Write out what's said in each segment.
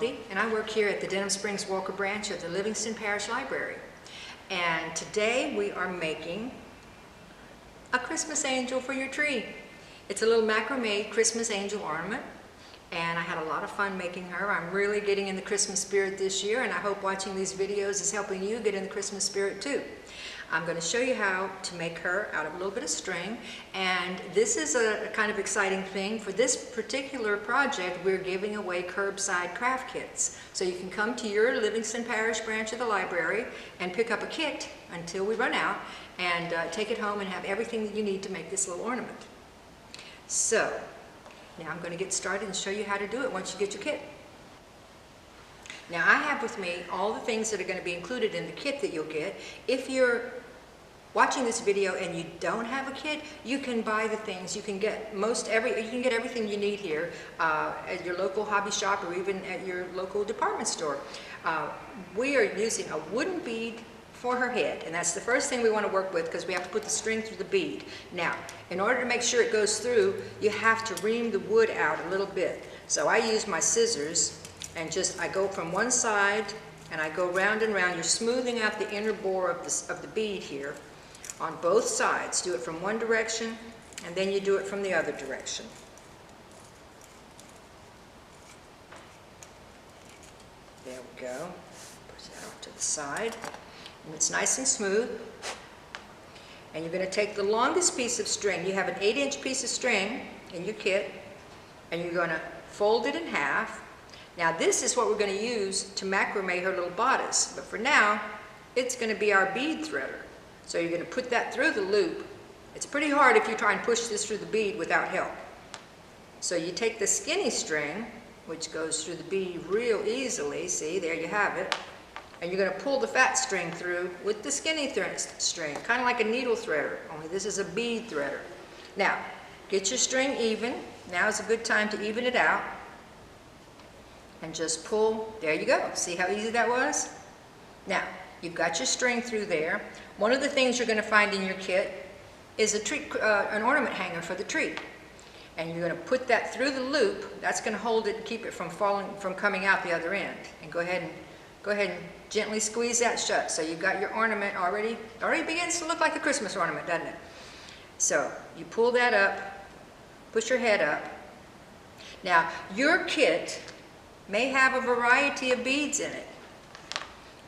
Wealthy, and I work here at the Denham Springs Walker branch of the Livingston Parish Library. And today we are making a Christmas angel for your tree. It's a little macrame Christmas angel ornament, and I had a lot of fun making her. I'm really getting in the Christmas spirit this year, and I hope watching these videos is helping you get in the Christmas spirit too. I'm going to show you how to make her out of a little bit of string, and this is a kind of exciting thing. For this particular project, we're giving away curbside craft kits. So you can come to your Livingston Parish branch of the library and pick up a kit until we run out, and take it home and have everything that you need to make this little ornament. So now I'm going to get started and show you how to do it once you get your kit. Now I have with me all the things that are going to be included in the kit that you'll get. If you're watching this video and you don't have a kit, you can buy the things. You can get everything you need here at your local hobby shop or even at your local department store. We are using a wooden bead for her head, and that's the first thing we want to work with because we have to put the string through the bead. Now, in order to make sure it goes through, you have to ream the wood out a little bit. So I use my scissors and I go from one side and I go round and round. You're smoothing out the inner bore of the bead here on both sides. Do it from one direction and then you do it from the other direction. There we go. Push that off to the side. And it's nice and smooth. And you're going to take the longest piece of string. You have an 8-inch piece of string in your kit, and you're going to fold it in half. Now this is what we're going to use to macrame her little bodice, but for now it's going to be our bead threader. So you're going to put that through the loop. It's pretty hard if you try and push this through the bead without help. So you take the skinny string, which goes through the bead real easily, see, there you have it, and you're going to pull the fat string through with the skinny string, kind of like a needle threader, only this is a bead threader. Now get your string even. Now is a good time to even it out. And just pull, there you go. See how easy that was? Now, you've got your string through there. One of the things you're going to find in your kit is an ornament hanger for the tree. And you're going to put that through the loop. That's going to hold it and keep it from coming out the other end. And go ahead and gently squeeze that shut. So you've got your ornament already begins to look like a Christmas ornament, doesn't it? So you pull that up, push your head up. Now, your kit may have a variety of beads in it.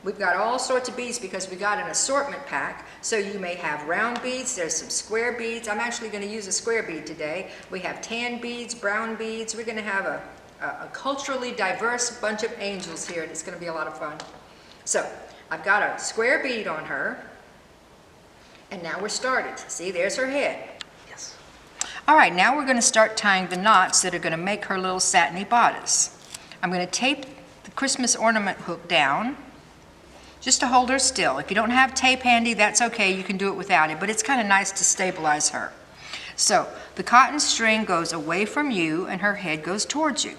We've got all sorts of beads because we got an assortment pack. So you may have round beads, there's some square beads. I'm actually going to use a square bead today. We have tan beads, brown beads. We're going to have a culturally diverse bunch of angels here, and it's going to be a lot of fun. So I've got a square bead on her, and now we're started. See, there's her head. Yes. All right, now we're going to start tying the knots that are going to make her little satiny bodice. I'm going to tape the Christmas ornament hook down just to hold her still. If you don't have tape handy, that's okay. You can do it without it, but it's kind of nice to stabilize her. So the cotton string goes away from you and her head goes towards you.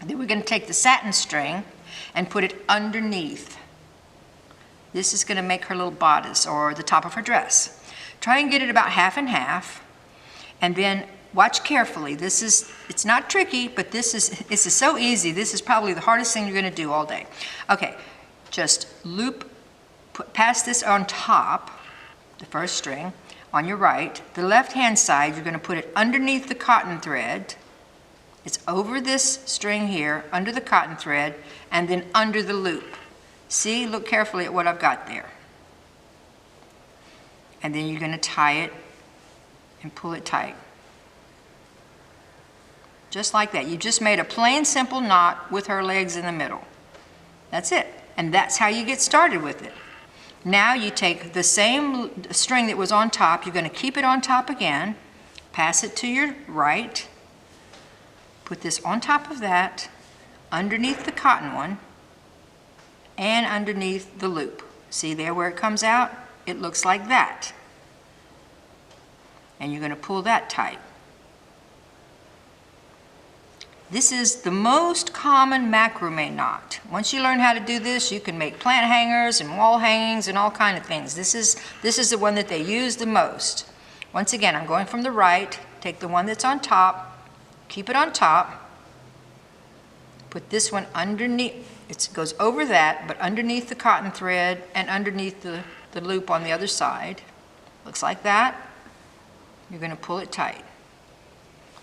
Then we're going to take the satin string and put it underneath. This is going to make her little bodice or the top of her dress. Try and get it about half and half, and then watch carefully. It's not tricky, but this is so easy. This is probably the hardest thing you're going to do all day. Okay, just pass this on top, the first string, on your right. The left-hand side, you're going to put it underneath the cotton thread. It's over this string here, under the cotton thread, and then under the loop. See, look carefully at what I've got there. And then you're going to tie it and pull it tight. Just like that. You just made a plain simple knot with her legs in the middle. That's it. And that's how you get started with it. Now you take the same string that was on top, you're going to keep it on top again, pass it to your right, put this on top of that, underneath the cotton one, and underneath the loop. See there where it comes out? It looks like that. And you're going to pull that tight. This is the most common macrame knot. Once you learn how to do this, you can make plant hangers and wall hangings and all kind of things. This is the one that they use the most. Once again, I'm going from the right, take the one that's on top, keep it on top, put this one underneath, it goes over that, but underneath the cotton thread and underneath the loop on the other side. Looks like that. You're going to pull it tight.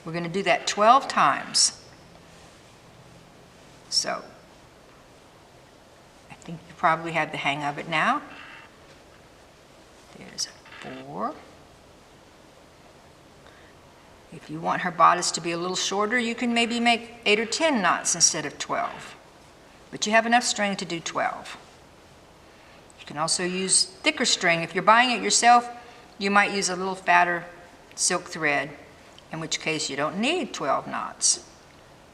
We're going to do that 12 times. So, I think you probably have the hang of it now. There's 4. If you want her bodice to be a little shorter, you can maybe make 8 or 10 knots instead of 12. But you have enough string to do 12. You can also use thicker string. If you're buying it yourself, you might use a little fatter silk thread, in which case you don't need 12 knots.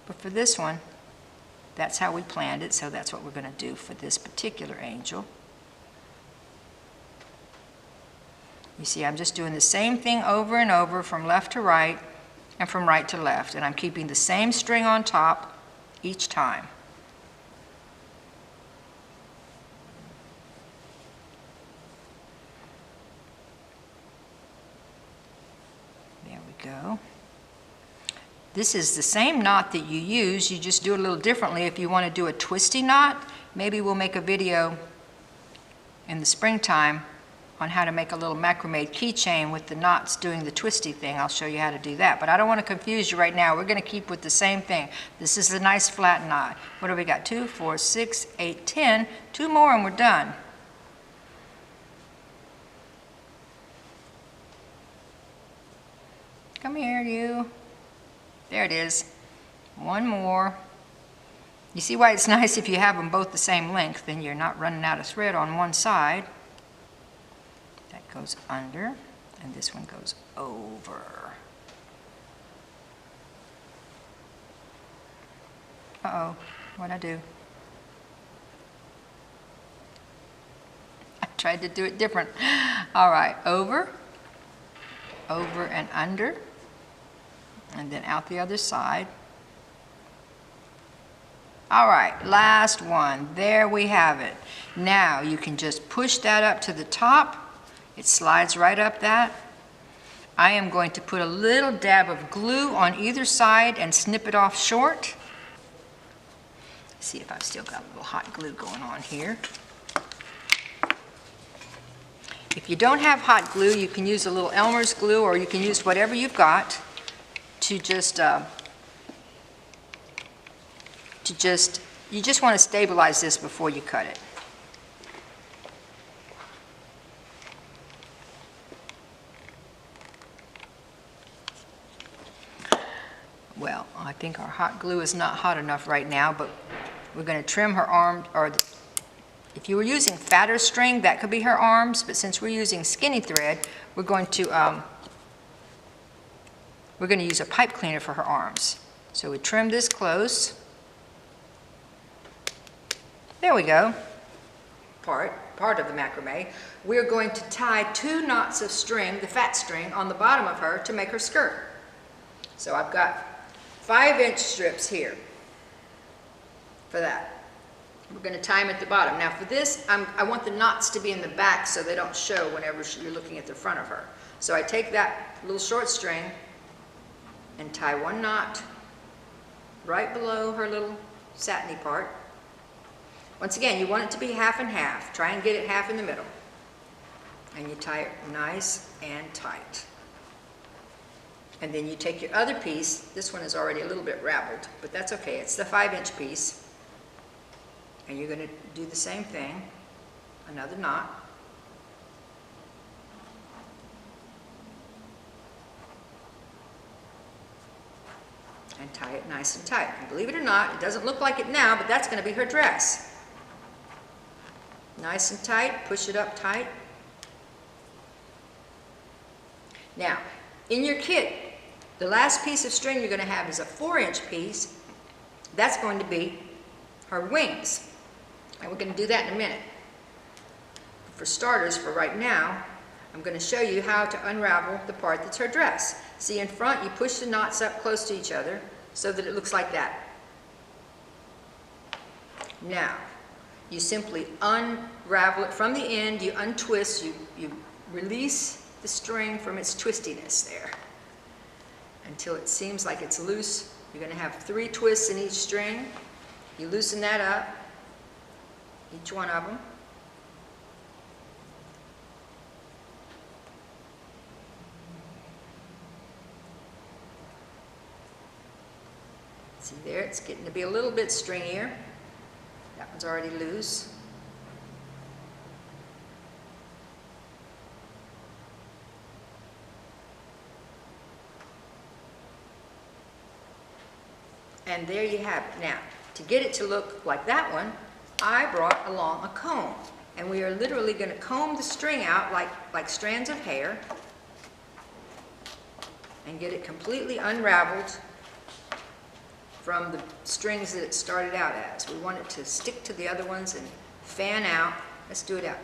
But for this one, that's how we planned it, so that's what we're going to do for this particular angel. You see, I'm just doing the same thing over and over from left to right and from right to left, and I'm keeping the same string on top each time. There we go. This is the same knot that you use, you just do it a little differently. If you want to do a twisty knot, maybe we'll make a video in the springtime on how to make a little macrame keychain with the knots doing the twisty thing. I'll show you how to do that. But I don't want to confuse you right now. We're going to keep with the same thing. This is a nice flat knot. What do we got? 2, 4, 6, 8, 10. 2 more and we're done. Come here, you. There it is. 1 more. You see why it's nice if you have them both the same length, then you're not running out of thread on one side. That goes under, and this one goes over. Uh-oh, what'd I do? I tried to do it different. All right, over, over and under, and then out the other side. All right, last one. There we have it. Now you can just push that up to the top. It slides right up that. I am going to put a little dab of glue on either side and snip it off short. See if I've still got a little hot glue going on here. If you don't have hot glue, you can use a little Elmer's glue, or you can use whatever you've got to just you just want to stabilize this before you cut it. Well, I think our hot glue is not hot enough right now, but we're going to trim her arm, or if you were using fatter string, that could be her arms, but since we're using skinny thread, we're going to use a pipe cleaner for her arms. So we trim this close. There we go. Part of the macrame. We're going to tie 2 knots of string, the fat string, on the bottom of her to make her skirt. So I've got 5-inch strips here for that. We're going to tie them at the bottom. Now for this, I want the knots to be in the back so they don't show whenever you're looking at the front of her. So I take that little short string and tie 1 knot right below her little satiny part. Once again, you want it to be half and half. Try and get it half in the middle. And you tie it nice and tight. And then you take your other piece. This one is already a little bit raveled, but that's okay. It's the 5-inch piece. And you're going to do the same thing. Another knot. And tie it nice and tight. And believe it or not, it doesn't look like it now, but that's going to be her dress. Nice and tight, push it up tight. Now, in your kit, the last piece of string you're going to have is a 4-inch piece. That's going to be her wings. And we're going to do that in a minute. For starters, for right now, I'm going to show you how to unravel the part that's her dress. See, in front, you push the knots up close to each other so that it looks like that. Now, you simply unravel it from the end, you untwist, you release the string from its twistiness there until it seems like it's loose. You're going to have 3 twists in each string, You loosen that up, each one of them. See there, it's getting to be a little bit stringier. That one's already loose. And there you have it. Now, to get it to look like that one, I brought along a comb. And we are literally going to comb the string out like strands of hair and get it completely unraveled from the strings that it started out as. We want it to stick to the other ones and fan out. Let's do it out.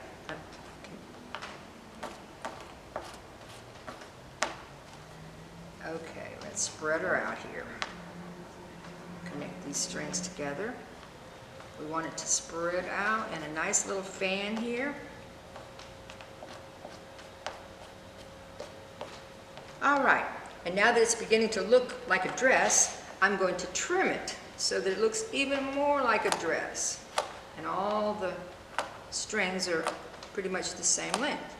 Okay, let's spread her out here. Connect these strings together. We want it to spread out in a nice little fan here. All right, and now that it's beginning to look like a dress, I'm going to trim it so that it looks even more like a dress. And all the strings are pretty much the same length.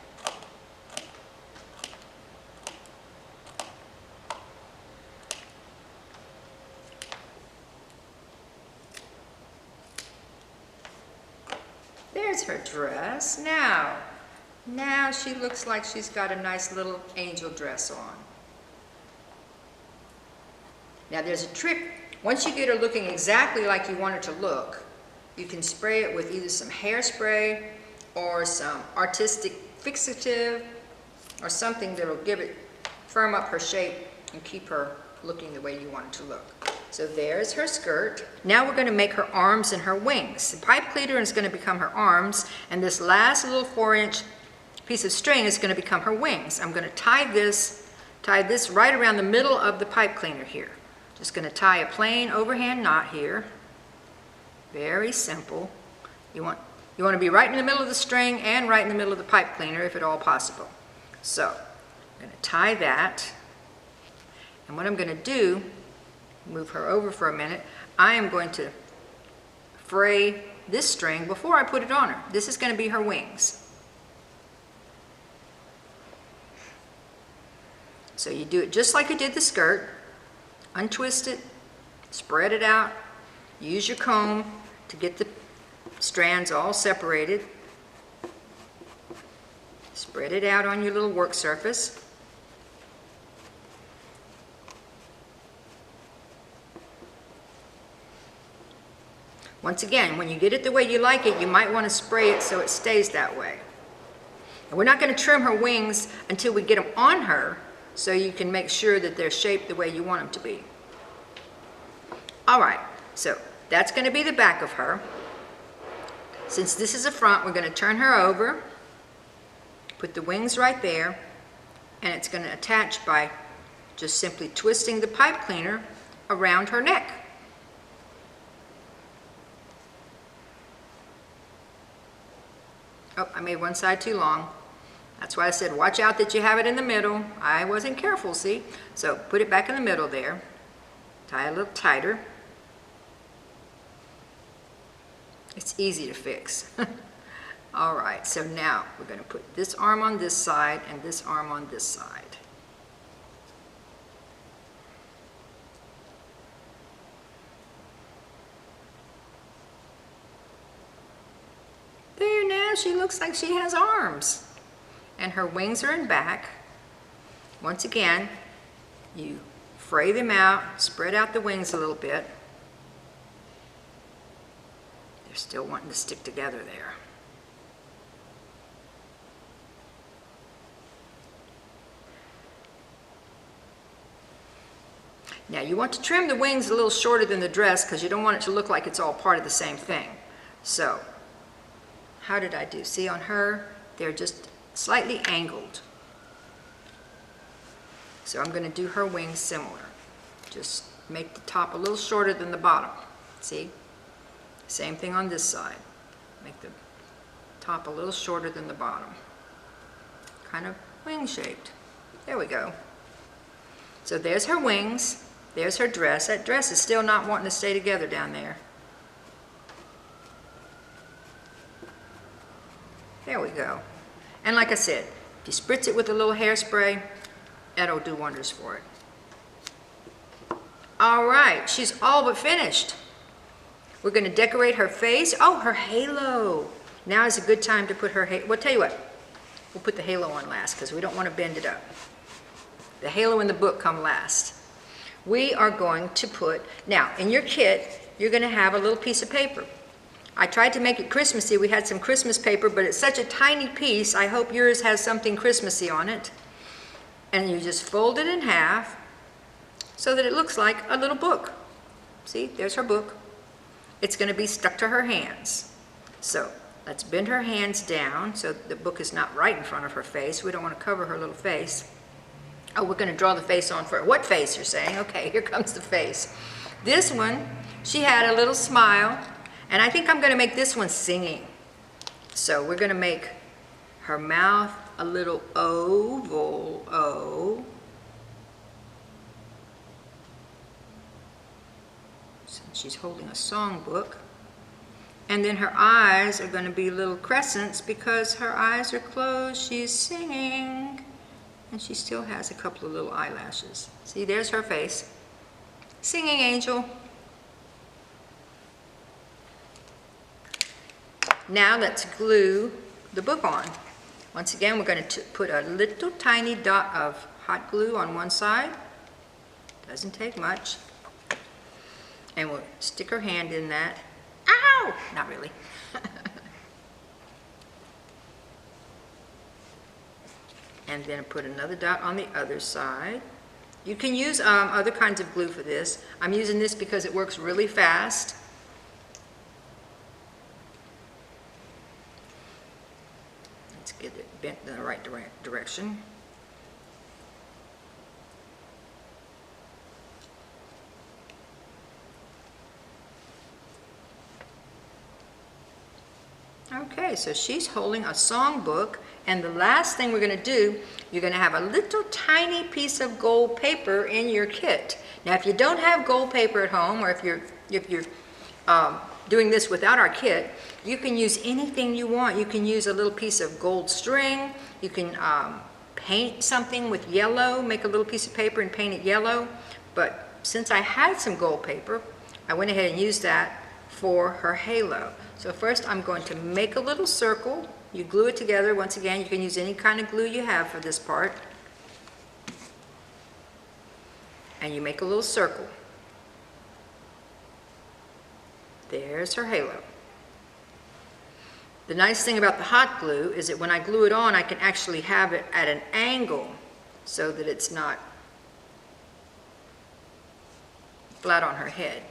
There's her dress. Now she looks like she's got a nice little angel dress on. Now there's a trick. Once you get her looking exactly like you want her to look, you can spray it with either some hairspray or some artistic fixative or something that will firm up her shape and keep her looking the way you want it to look. So there's her skirt. Now we're going to make her arms and her wings. The pipe pleater is going to become her arms, and this last little 4-inch piece of string is going to become her wings. I'm going to tie this right around the middle of the pipe cleaner here. Just going to tie a plain overhand knot here. Very simple. You want to be right in the middle of the string and right in the middle of the pipe cleaner if at all possible. So I'm going to tie that. And what I'm going to do, move her over for a minute, I am going to fray this string before I put it on her. This is going to be her wings. So you do it just like you did the skirt. Untwist it, spread it out, use your comb to get the strands all separated. Spread it out on your little work surface. Once again, when you get it the way you like it, you might want to spray it so it stays that way. And we're not going to trim her wings until we get them on her, so you can make sure that they're shaped the way you want them to be. All right, so that's going to be the back of her. Since this is a front, we're going to turn her over, put the wings right there, and it's going to attach by just simply twisting the pipe cleaner around her neck. Oh, I made one side too long. That's why I said watch out that you have it in the middle. I wasn't careful, see? So put it back in the middle there. Tie a little tighter. It's easy to fix. All right, so now we're going to put this arm on this side and this arm on this side. There, now she looks like she has arms. And her wings are in back. Once again, you fray them out, spread out the wings a little bit. They're still wanting to stick together there. Now you want to trim the wings a little shorter than the dress because you don't want it to look like it's all part of the same thing. So, how did I do? See, on her, they're just slightly angled. So I'm going to do her wings similar. Just make the top a little shorter than the bottom. See? Same thing on this side. Make the top a little shorter than the bottom. Kind of wing shaped. There we go. So there's her wings. There's her dress. That dress is still not wanting to stay together down there. There we go. And like I said, if you spritz it with a little hairspray, that'll do wonders for it. All right, she's all but finished. We're going to decorate her face. Oh, her halo. Now is a good time to put her halo. Well, tell you what, we'll put the halo on last because we don't want to bend it up. The halo and the book come last. We are going to put, now in your kit, you're going to have a little piece of paper. I tried to make it Christmassy. We had some Christmas paper, but it's such a tiny piece. I hope yours has something Christmassy on it. And you just fold it in half so that it looks like a little book. See, there's her book. It's going to be stuck to her hands. So let's bend her hands down so the book is not right in front of her face. We don't want to cover her little face. Oh, we're going to draw the face on for her. What face, you're saying? Okay, here comes the face. This one, she had a little smile. And I think I'm going to make this one singing. So we're going to make her mouth a little oval O. So she's holding a songbook. And then her eyes are going to be little crescents because her eyes are closed. She's singing. And she still has a couple of little eyelashes. See, there's her face. Singing angel. Now let's glue the book on. Once again, we're going to put a little tiny dot of hot glue on one side. Doesn't take much. And we'll stick her hand in that. Ow! Not really. And then put another dot on the other side. You can use other kinds of glue for this. I'm using this because it works really fast. Get it bent in the right direction. Okay, so she's holding a songbook, and the last thing we're going to do, you're going to have a little tiny piece of gold paper in your kit. Now, if you don't have gold paper at home, or if you're doing this without our kit, you can use anything you want. You can use a little piece of gold string. You can paint something with yellow, make a little piece of paper and paint it yellow. But since I had some gold paper, I went ahead and used that for her halo. So first I'm going to make a little circle. You glue it together. Once again, you can use any kind of glue you have for this part. And you make a little circle. There's her halo. The nice thing about the hot glue is that when I glue it on, I can actually have it at an angle so that it's not flat on her head.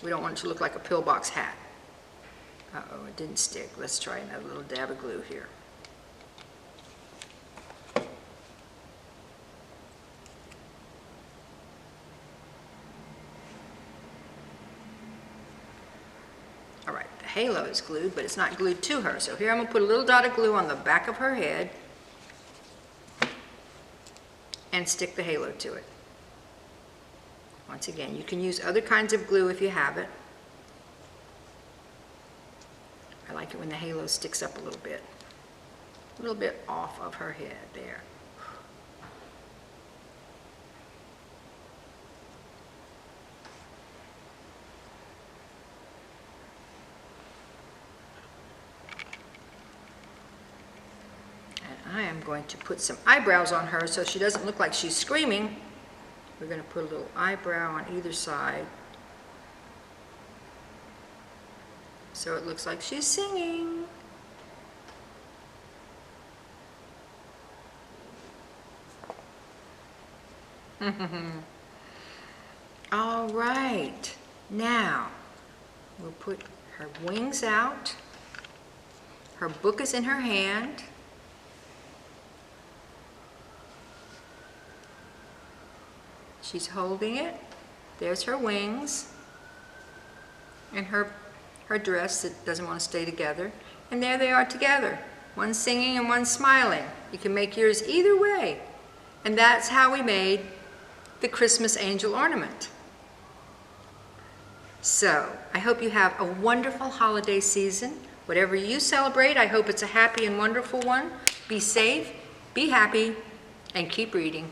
We don't want it to look like a pillbox hat. Uh-oh, it didn't stick. Let's try another little dab of glue here. Halo is glued, but it's not glued to her. So here I'm going to put a little dot of glue on the back of her head and stick the halo to it. Once again, you can use other kinds of glue if you have it. I like it when the halo sticks up a little bit off of her head there. I am going to put some eyebrows on her so she doesn't look like she's screaming. We're going to put a little eyebrow on either side so it looks like she's singing. All right, now we'll put her wings out. Her book is in her hand. She's holding it. There's her wings and her dress that doesn't want to stay together. And there they are together. One singing and one smiling. You can make yours either way. And that's how we made the Christmas angel ornament. So, I hope you have a wonderful holiday season Whatever you celebrate, I hope it's a happy and wonderful one. Be safe, be happy, and keep reading.